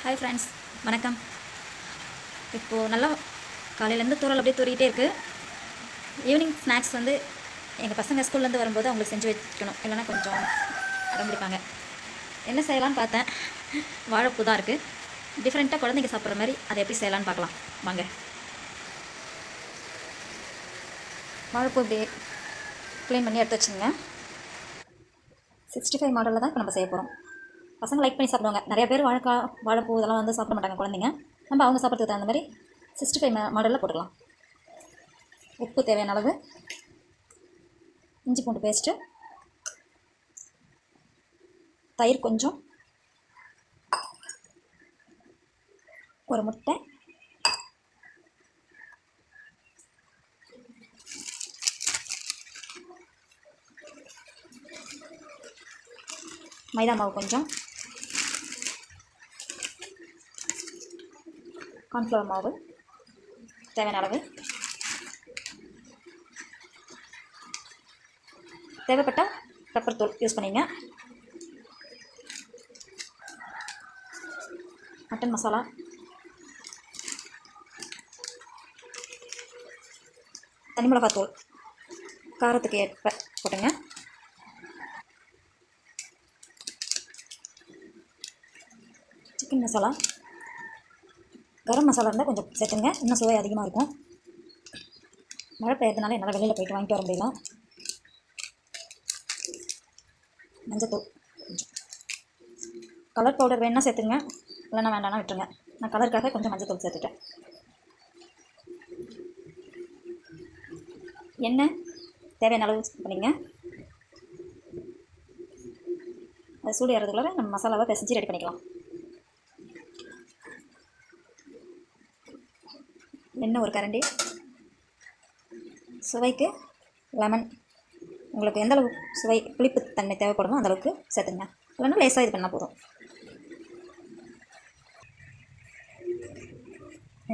Hi friends, வணக்கம். இப்போது நல்லா காலையிலேருந்து தூரல் அப்படியே தூரிகிட்டே இருக்குது. ஈவினிங் ஸ்நாக்ஸ் வந்து எங்கள் பசங்க ஸ்கூல்லேருந்து வரும்போது அவங்களுக்கு செஞ்சு வைக்கணும், இல்லைனா கொஞ்சம் அடம்பிடிப்பாங்க. என்ன செய்யலான்னு பார்த்தேன். வாழைப்பூ தான் இருக்குது. டிஃப்ரெண்ட்டாக குழந்தைங்க சாப்பிட்ற மாதிரி அதை எப்படி செய்யலான்னு பார்க்கலாம் வாங்க. வாழைப்பூ இப்படி க்ளீன் பண்ணி எடுத்து வச்சுங்க. 65 மாடலில் தான் இப்போ நம்ம செய்ய போகிறோம். பசங்க லைக் பண்ணி சாப்பிடுவாங்க. நிறைய பேர் வாழைப்பூ இதெல்லாம் வந்து சாப்பிட மாட்டாங்க குழந்தைங்க. நம்ம அவங்க சாப்பிட்றதுக்கு தகுந்த மாதிரி 65 மாடலில் போட்டுக்கலாம். உப்பு தேவையான அளவு, இஞ்சி பூண்டு பேஸ்ட்டு, தயிர் கொஞ்சம், ஒரு முட்டை, மைதா மாவு கொஞ்சம், கார்ன்ஃப்ளவர் மாவு தேவையான அளவு, தேவைப்பட்டால் பெப்பர் தூள் யூஸ் பண்ணிங்க, மட்டன் மசாலா, தனி மிளகாத்தூள் காரத்துக்கு ஏற்ப போட்டுங்க, சிக்கன் மசாலா, கரம் மசாலா இருந்தால் கொஞ்சம் சேர்த்துங்க, இன்னும் சுவை அதிகமாக இருக்கும். மழை பெய்யறதுனால என்னால் வெளியில் போய்ட்டு வாங்கிட்டு வர முடியல. மஞ்சத்தூள் கொஞ்சம், கலர் பவுடர் வேணுன்னா சேர்த்துங்க, இல்லைன்னா வேண்டாம்னா விட்டுருங்க. நான் கலருக்காக கொஞ்சம் மஞ்சத்தூள் சேர்த்துட்டேன். எண்ணெய் தேவையான அளவு பண்ணிங்க. அது சூடு ஏறதுக்குள்ள நம்ம மசாலாவை பிசைஞ்சு ரெடி பண்ணிக்கலாம். எண்ணெய் ஒரு கரண்டி, சுவைக்கு லெமன், உங்களுக்கு எந்த அளவுக்கு சுவை புளிப்பு தன்மை தேவைப்படுமோ அந்தளவுக்கு சேர்த்துங்க, இல்லைன்னா லேசாக இது பண்ணால் போதும்.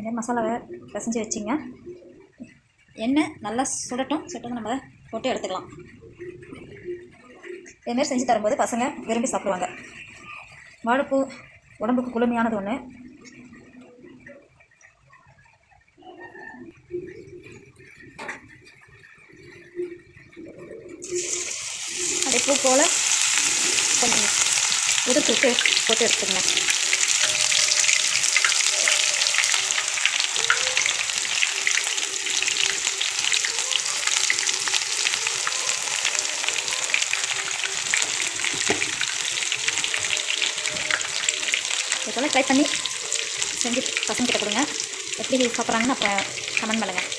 இந்த மசாலாவை பிசைஞ்சு வச்சிங்க. எண்ணெய் நல்லா சுட்டதும் நம்ம போட்டு எடுத்துக்கலாம். இதுமாரி செஞ்சு தரும்போது பசங்க விரும்பி சாப்பிடுவாங்க. வாழைப்பூ உடம்புக்கு குளுமையானது ஒன்று. அதே பூ போல் கொஞ்சம் உதுத்துட்டு போட்டு எடுத்துக்கங்க. இது போல் ட்ரை பண்ணி செஞ்சு பசங்க கிட்ட கொடுங்க. எப்படி சாப்பிட்றாங்கன்னு அப்புறம் கமெண்ட் பண்ணுங்கள்.